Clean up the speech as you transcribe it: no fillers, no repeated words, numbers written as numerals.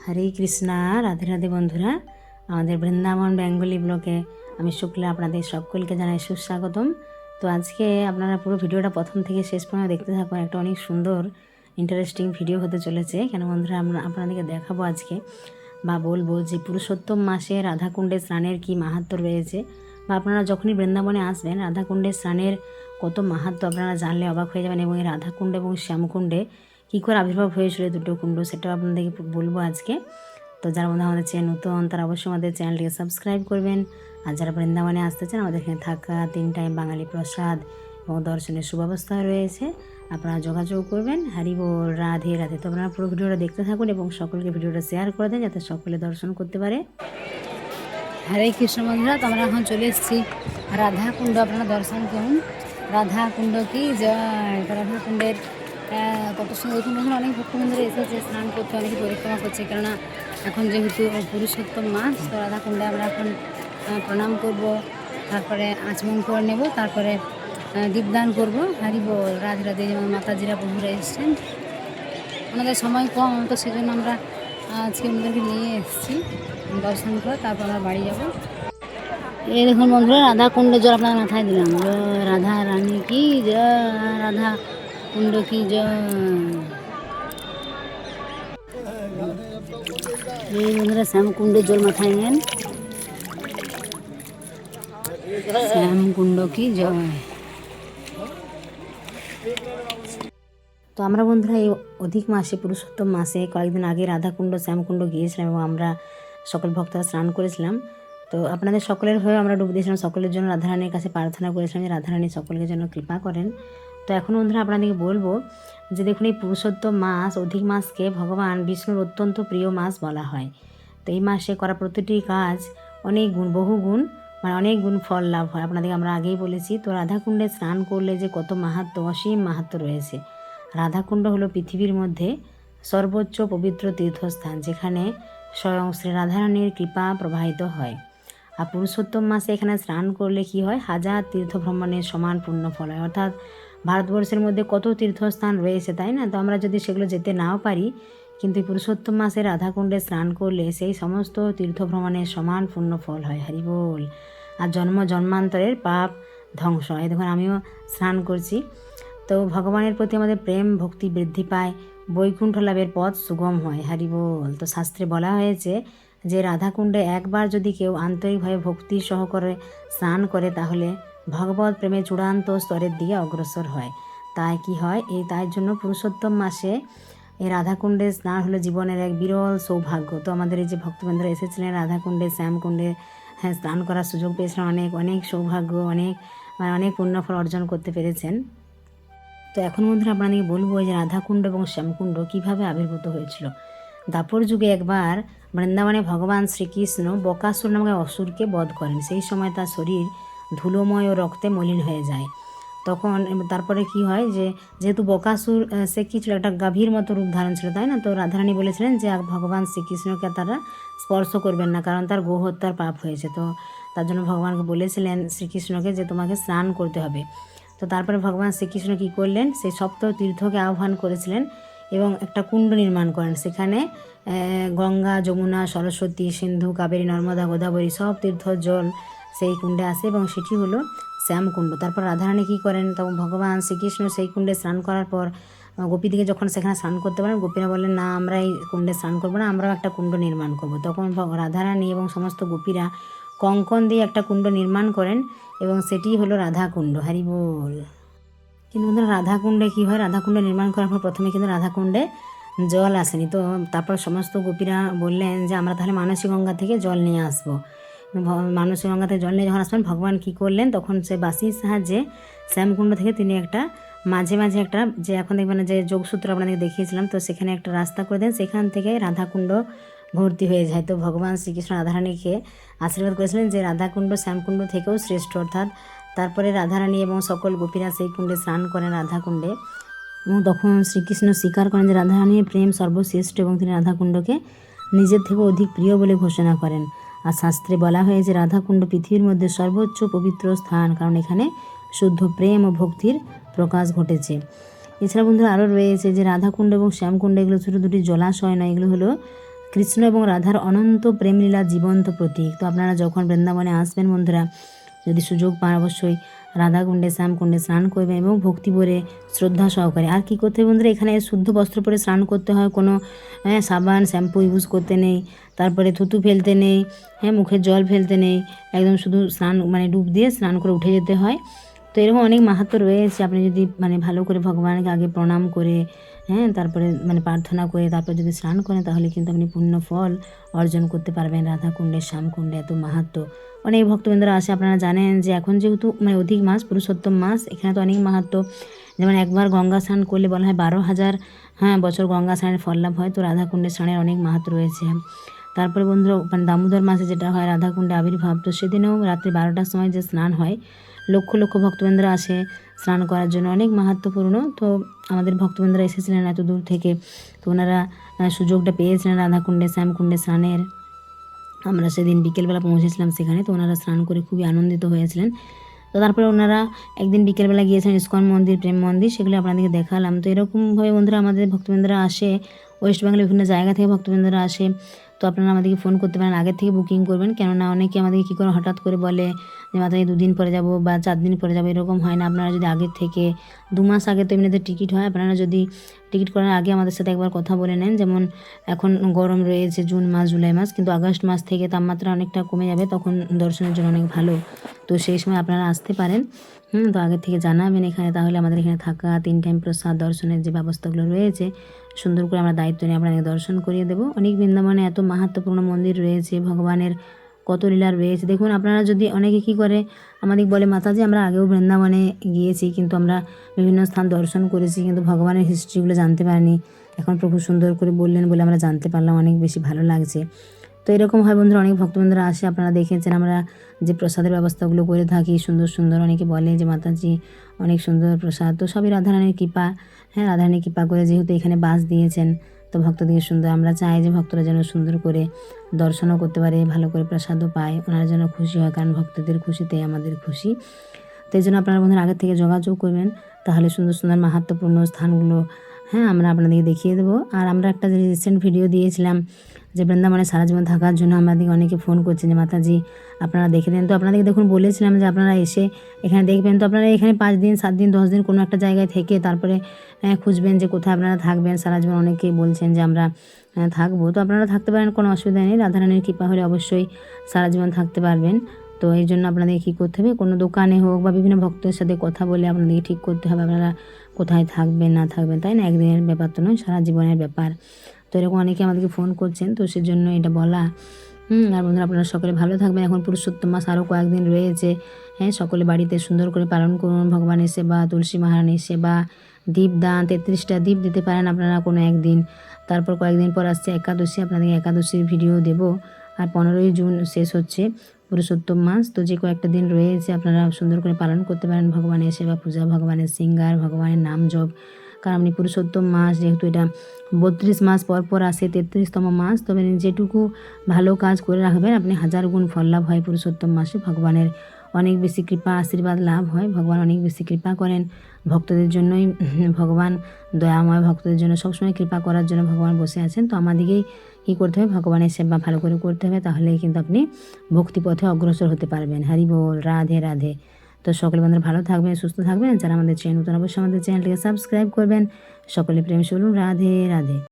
হরে কৃষ্ণা, রাধে রাধে বন্ধুরা। আমাদের বৃন্দাবন বেঙ্গলি ব্লগে আমি শুক্লা আপনাদের সকলকে জানাই সুস্বাগতম। তো আজকে আপনারা পুরো ভিডিওটা প্রথম থেকে শেষ পর্যন্ত দেখতে থাকুন। একটা অনেক সুন্দর ইন্টারেস্টিং ভিডিও হতে চলেছে। কেন বন্ধুরা, আপনাদেরকে দেখাবো আজকে বা বলবো যে পুরুষোত্তম মাসে রাধাকুণ্ডে স্নানের কি মাহাত্ম্য রয়েছে, বা আপনারা যখনই বৃন্দাবনে আসবেন রাধাকুণ্ডে স্নানের কত মাহাত্ম্য আপনারা জানলে অবাক হয়ে যাবেন। এবং এই রাধাকুণ্ড এবং শ্যামকুণ্ডে কী করে আবির্ভাব হয়েছিল দুটো কুণ্ড, সেটাও আপনাদেরকে বলবো আজকে। তো যারা বন্ধু আমাদের চ্যানেল নতুন তারা অবশ্যই আমাদের চ্যানেলটিকে সাবস্ক্রাইব করবেন। আর যারা বৃন্দাবনে আসতে চান, আমাদের এখানে থাকা 3 টাইম বাঙালি প্রসাদ এবং দর্শনের সুব্যবস্থা রয়েছে, আপনারা যোগাযোগ করবেন। হরি বল, রাধে রাধে। তো আপনারা পুরো ভিডিওটা দেখতে থাকুন এবং সকলকে ভিডিওটা শেয়ার করে দেন যাতে সকলে দর্শন করতে পারে। হরে কৃষ্ণ বন্ধুরা, তো আমরা এখন চলে এসেছি রাধাকুণ্ড। আপনারা দর্শন করুন। রাধাকুণ্ড কি জয়। রাধাকুণ্ডের কত সুন্দর দেখুন বন্ধুরা, অনেক ভক্তবৃন্দরা এসেছে স্নান করতে, অনেকে পরিক্রমা করছে। কেননা এখন যেহেতু পুরুষোত্তম মাস, তো রাধাকুণ্ডে আমরা এখন প্রণাম করব, তারপরে আচমন করে নেব, তারপরে দীপদান করব। হরি বল, রাধে রাধে। যেমন মাতাজিরা বন্ধুরা এসছেন, ওনাদের সময় কম, তো সেজন্য আমরা আজকে ওনাদেরকে নিয়ে এসেছি দর্শন করে, তারপর আমরা বাড়ি যাব। এই দেখুন বন্ধুরা, রাধা কুণ্ডে জল আপনার মাথায় দিলাম। জয় রাধা রানী কি জয়, রাধা কুণ্ড কি জয়। এই বন্ধুরা, শ্যামকুণ্ডে জল মাথায় নেন। শ্যামকুণ্ড কি জয়। তো আমরা বন্ধুরা এই অধিক মাসে পুরুষোত্তম মাসে কয়েকদিন আগে রাধাকুণ্ড শ্যামকুণ্ড গিয়েছিলাম এবং আমরা সকল ভক্তরা স্নান করেছিলাম। তো আপনাদের সকলের হয়ে আমরা ডুব দিয়েছিলাম। সকলের জন্য রাধারানীর কাছে প্রার্থনা করেছিলাম যে রাধারানী সকলের জন্য কৃপা করেন। তো এখন বন্ধুরা আপনাদেরকে বলবো যে দেখুন, এই পুরুষোত্তম মাস অধিক মাসকে ভগবান বিষ্ণুর অত্যন্ত প্রিয় মাস বলা হয়। তো এই মাসে করা প্রতিটি কাজ অনেক গুণ, বহু গুণ, মানে অনেক গুণ ফল লাভ হয়। আপনাদেরকে আমরা আগেই বলেছি। তো রাধাকুণ্ডে স্নান করলে যে কত মাহাত্ম্য, অসীম মাহাত্ম্য রয়েছে। রাধাকুণ্ড হলো পৃথিবীর মধ্যে সর্বোচ্চ পবিত্র তীর্থস্থান, যেখানে স্বয়ং শ্রী রাধারানীর কৃপা প্রবাহিত হয়। আর পুরুষোত্তম মাসে এখানে স্নান করলে কি হয়, 1000 তীর্থ ভ্রমণের সমান পুণ্য ফল হয়। অর্থাৎ ভারতবর্ষের মধ্যে কত তীর্থস্থান রয়েছে, তাই না? তো আমরা যদি সেগুলো যেতে নাও পারি, কিন্তু পুরুষোত্তম মাসে রাধাকুণ্ডে স্নান করলে সেই সমস্ত তীর্থ ভ্রমণের সমান পুণ্য ফল হয়। হরি বল। আর জন্ম জন্মান্তরের পাপ ধ্বংস হয়। দেখুন আমিও স্নান করছি। তো ভগবানের প্রতি আমাদের প্রেম ভক্তি বৃদ্ধি পায়, বৈকুণ্ঠ লাভের পথ সুগম হয়। হরি বল। তো শাস্ত্রে বলা হয়েছে যে রাধাকুণ্ডে একবার যদি কেউ আন্তরিকভাবে ভক্তি সহকারে স্নান করে, তাহলে ভগবত প্রেমে চূড়ান্ত স্তরের দিকে অগ্রসর হয়। তাই কি হয়, তাই জন্য পুরুষোত্তম মাসে এই রাধাকুণ্ডে স্নান হলো জীবনের এক বিরল সৌভাগ্য। তো আমাদের এই যে ভক্তবৃন্দরা এসেছিলেন রাধাকুণ্ডে শ্যামকুণ্ডে স্নান করার সুযোগ পেয়েছিলেন, অনেক অনেক সৌভাগ্য, অনেক পুণ্যফল অর্জন করতে পেরেছেন। তো এখন বন্ধুরা আপনাদেরকে বলবো যে রাধাকুণ্ড এবং শ্যামকুণ্ড কীভাবে আবির্ভূত হয়েছিল। দাপর যুগে একবার বৃন্দাবনে ভগবান শ্রীকৃষ্ণ বকাসুর নামক অসুরকে বধ করেন। সেই সময় তার শরীর ধুলোময় ও রক্তে মলিন হয়ে যায়। তখন তারপরে কি হয়, যেহেতু বকাসুর সে কি ছিল, একটা গাভীর মতো রূপ ধারণ ছিল, তাই না? তো রাধারানী বলেছিলেন যে ভগবান শ্রীকৃষ্ণকে তারা স্পর্শ করবেন না, কারণ তার গোহত্যার পাপ হয়েছে। তো তার জন্য ভগবানকে বলেছিলেন শ্রীকৃষ্ণকে যে তোমাকে স্নান করতে হবে। তো তারপরে ভগবান শ্রীকৃষ্ণ কী করলেন, সেই সপ্ত তীর্থকে আহ্বান করেছিলেন এবং একটা কুণ্ড নির্মাণ করেন। সেখানে গঙ্গা, যমুনা, সরস্বতী, সিন্ধু, কাবেরী, নর্মদা, গোদাবরী সব তীর্থর জল সেই কুণ্ডে আসে এবং সেটি হলো শ্যামকুণ্ড। তারপর রাধারানী কী করেন, তখন ভগবান শ্রীকৃষ্ণ সেই কুণ্ডে স্নান করার পর গোপীদিকে যখন সেখানে স্নান করতে পারেন, গোপীরা বললেন না, আমরা এই কুণ্ডে স্নান করবো না, আমরাও একটা কুণ্ড নির্মাণ করবো। তখন রাধারানী এবং সমস্ত গোপীরা কঙ্কন দিয়ে একটা কুণ্ড নির্মাণ করেন এবং সেটি হলো রাধাকুণ্ড। হরি বল। কিন্তু বন্ধুরা রাধাকুণ্ডে কী হয়, রাধাকুণ্ড নির্মাণ করার পর প্রথমে কিন্তু রাধাকুণ্ডে জল আসেনি। তো তারপর সমস্ত গোপীরা বললেন যে আমরা তাহলে মানসী গঙ্গা থেকে জল নিয়ে আসবো। মানসী গঙ্গা থেকে জল নিয়ে যখন আসবেন, ভগবান কী করলেন, তখন সে বাঁশির সাহায্যে শ্যামকুণ্ড থেকে তিনি একটা মাঝে মাঝে একটা, যে এখন দেখবেন যে যোগসূত্র আপনাদেরকে দেখিয়েছিলাম, তো সেখানে একটা রাস্তা করে দেন, সেখান থেকে রাধাকুণ্ড ভর্তি হয়ে যায়। তো ভগবান শ্রীকৃষ্ণ রাধারানীকে আশীর্বাদ করেছিলেন যে রাধাকুণ্ড শ্যামকুণ্ড থেকেও শ্রেষ্ঠ। অর্থাৎ তারপরে রাধারানী এবং সকল গোপীরা সেই কুণ্ডে স্নান করেন রাধাকুণ্ডে, এবং তখন শ্রীকৃষ্ণ স্বীকার করেন যে রাধারানীর প্রেম সর্বশ্রেষ্ঠ এবং তিনি রাধাকুণ্ডকে নিজের থেকে অধিক প্রিয় বলে ঘোষণা করেন। আর শাস্ত্রে বলা হয়েছে রাধাকুণ্ড পৃথিবীর মধ্যে সর্বোচ্চ পবিত্র স্থান, কারণ এখানে শুদ্ধ প্রেম ও ভক্তির প্রকাশ ঘটেছে। এছাড়া বন্ধুরা আরও রয়েছে যে রাধাকুণ্ড এবং শ্যামকুণ্ড এগুলো শুধু দুটি জলাশয় নয়, এগুলো হলো কৃষ্ণ এবং রাধার অনন্ত প্রেমলীলা জীবন্ত প্রতীক। তো আপনারা যখন বৃন্দাবনে আসবেন বন্ধুরা, যদি সুযোগ পান অবশ্যই রাধাকুণ্ডে শ্যামকুণ্ডে স্নান করবেন এবং ভক্তি ভরে শ্রদ্ধা সহকারে। আর কী করতে হবে বন্ধুরা, এখানে শুদ্ধ বস্ত্র পরে স্নান করতে হয়, কোনো সাবান শ্যাম্পু ইউজ করতে নেই, তারপরে থুতু ফেলতে নেই, মুখের জল ফেলতে নেই, একদম শুধু স্নান মানে ডুব দিয়ে স্নান করে উঠে যেতে হয়। তো এরকম অনেক মাহাত্ম্য রয়েছে। আপনি যদি ভালো করে ভগবানকে আগে প্রণাম করে তারপরে প্রার্থনা করে তারপর যদি স্নান করেন, তাহলে কিন্তু আপনি পূর্ণ ফল অর্জন করতে পারবেন। রাধাকুণ্ডে শ্যামকুণ্ডে এত মাহাত্ম্য। অনেক ভক্তবৃন্দরা আসে, আপনারা জানেন যে এখন যেহেতু অধিক মাস, পুরুষোত্তম মাস, এখানে তো অনেক মাহাত্ম্য। যেমন একবার গঙ্গা স্নান করলে বলা হয় 12,000 বছর গঙ্গা স্নানের ফল লাভ হয়। তো রাধাকুণ্ডে স্নানের অনেক মাহাত্ম্য রয়েছে। তারপরে বন্ধুরা দামোদর মাসে যেটা হয় রাধাকুণ্ডে আবির্ভাব, তো সেদিনেও রাত্রি 12টার সময় যে স্নান হয়, লক্ষ লক্ষ ভক্তবৃন্দরা আসে স্নান করার জন্য, অনেক মাহাত্ম্যপূর্ণ। তো আমাদের ভক্তবৃন্দরা এসেছিলেন এত দূর থেকে, তো ওনারা সুযোগটা পেয়েছিলেন রাধাকুণ্ডে শ্যামকুণ্ডে স্নানের। আমরা সেদিন বিকেলবেলা পৌঁছেছিলাম সেখানে, তো ওনারা স্নান করে খুবই আনন্দিত হয়েছিলেন। তো তারপরে ওনারা একদিন বিকেলবেলা গিয়েছিলেন ইস্কন মন্দির, প্রেম মন্দির, সেগুলো আপনাদেরকে দেখালাম। তো এরকমভাবে বন্ধুরা আমাদের ভক্তবৃন্দরা আসে, ওয়েস্ট বেঙ্গলের বিভিন্ন জায়গা থেকে ভক্তবৃন্দরা আসে। তো আপনারা আমাদেরকে ফোন করতে পারেন, আগের থেকে বুকিং করবেন, কেননা অনেকে আমাদেরকে কী করে হঠাৎ করে বলে যে মাথায় 2 দিন পরে যাব বা 4 দিন পরে যাব, এরকম হয় না। আপনারা যদি আগের থেকে 2 মাস আগে তো এমনিতে টিকিট হয়, আপনারা যদি টিকিট করার আগে আমাদের সাথে একবার কথা বলে নেন। যেমন এখন গরম রয়েছে জুন মাস জুলাই মাস, কিন্তু আগস্ট মাস থেকে তাপমাত্রা অনেকটা কমে যাবে, তখন দর্শনের জন্য অনেক ভালো। তো সেই সময় আপনারা আসতে পারেন। তো আগের থেকে জানাবেন এখানে, তাহলে আমাদের এখানে থাকা 3 টাইম প্রসাদ দর্শনের যে ব্যবস্থাগুলো রয়েছে সুন্দর করে আমরা দায়িত্ব নিয়ে আপনাদের দর্শন করিয়ে দেবো। অনেক বৃন্দাবনে এত মাহাত্ম্যপূর্ণ মন্দির রয়েছে, ভগবানের কত লীলা রয়েছে। দেখুন আপনারা যদি অনেকে কী করে আমাদের বলে, মাতাজি আমরা আগেও বৃন্দাবনে গিয়েছি, কিন্তু আমরা বিভিন্ন স্থান দর্শন করেছি, কিন্তু ভগবানের হিস্ট্রিগুলো জানতে পারিনি। এখন প্রভু সুন্দর করে বললেন বলে আমরা জানতে পারলাম, অনেক বেশি ভালো লাগছে। তো এরকম হয় বন্ধুরা, অনেক ভক্তবৃন্দরা আসে, আপনারা দেখেছেন আমরা যে প্রসাদের ব্যবস্থাগুলো করে থাকি সুন্দর সুন্দর। অনেকে বলে যে মাতাজি অনেক সুন্দর প্রসাদ, তো সবই রাধারানীর কৃপা। রাধারানীর কৃপা করে যেহেতু এখানে বাস দিয়েছেন, তো ভক্তদের সুন্দর, আমরা চাই যে ভক্তরা যেন সুন্দর করে দর্শনও করতে পারে, ভালো করে প্রসাদও পায়, ওনারা যেন খুশি হয়, কারণ ভক্তদের খুশিতে আমাদের খুশি। তো এই জন্য আপনারা বন্ধুরা আগের থেকে যোগাযোগ করবেন, তাহলে সুন্দর সুন্দর মাহাত্ম্যপূর্ণ স্থানগুলো আমরা আপনাদেরকে দেখিয়ে দেবো। আর আমরা একটা যে রিসেন্ট ভিডিও দিয়েছিলাম যে বৃন্দাবনে সারা জীবন থাকার জন্য, আমাদেরকে অনেকে ফোন করছেন যে মাতাজি আপনারা দেখে দেন। তো আপনাদেরকে দেখুন বলেছিলাম যে আপনারা এসে এখানে দেখবেন। তো আপনারা এখানে 5 দিন 7 দিন 10 দিন কোনো একটা জায়গায় থেকে তারপরে খুঁজবেন যে কোথায় আপনারা থাকবেন সারা জীবন। অনেকেই বলছেন যে আমরা থাকবো, তো আপনারা থাকতে পারেন, কোনো অসুবিধা নেই। রাধারানীর কৃপা হলে অবশ্যই সারা জীবন থাকতে পারবেন। তো এই জন্য আপনাদের কী করতে হবে, কোনো দোকানে হোক বা বিভিন্ন ভক্তের সাথে কথা বলে আপনাদেরকে ঠিক করতে হবে আপনারা কোথায় থাকবেন না থাকবেন, তাই না? একদিনের ব্যাপার তো নয়, সারা জীবনের ব্যাপার। তো এরকম অনেকে আমাদেরকে ফোন করছেন, তো সেজন্য এটা বলা। আর বন্ধুরা আপনারা সকলে ভালো থাকবেন। এখন পুরুষোত্তম মাস আরও কয়েকদিন রয়েছে। সকলে বাড়িতে সুন্দর করে পালন করুন ভগবানের সেবা, তুলসী মহারানীর সেবা, দীপদান 33টা দীপ দিতে পারেন আপনারা কোনো একদিন। তারপর কয়েকদিন পর আসছে একাদশী, আপনাদের একাদশীর ভিডিও দেব। আর 15ই জুন শেষ হচ্ছে পুরুষোত্তম মাস। তো যে কয়েকটা দিন রয়েছে আপনারা সুন্দর করে পালন করতে পারেন ভগবানের সেবা পূজা, ভগবানের শৃঙ্গার, ভগবানের নাম জপ। কারণ আপনি পুরুষোত্তম মাস যেহেতু এটা 32 মাস পর পর আসে 33তম মাস, তবে যেটুকু ভালো কাজ করে রাখবেন আপনি 1000 গুণ ফল লাভ হয় পুরুষোত্তম মাসে। ভগবানের অনেক বেশি কৃপা আশীর্বাদ লাভ হয়, ভগবান অনেক বেশি কৃপা করেন ভক্তদের জন্যই। ভগবান দয়াময়, ভক্তদের জন্য সবসময় কৃপা করার জন্য ভগবান বসে আছেন। তো আমাদেরকেই কী করতে হবে, ভগবানের সেবা ভালো করে করতে হবে, তাহলেই কিন্তু আপনি ভক্তিপথে অগ্রসর হতে পারবেন। হরি বল, রাধে রাধে। তো সকলে বন্ধুরা ভালো থাকবেন, সুস্থ থাকবেন। যারা আমাদের চ্যানেল নতুন অবশ্যই আমাদের চ্যানেলটিকে সাবস্ক্রাইব করবেন। সকলে প্রেম বলুন রাধে রাধে।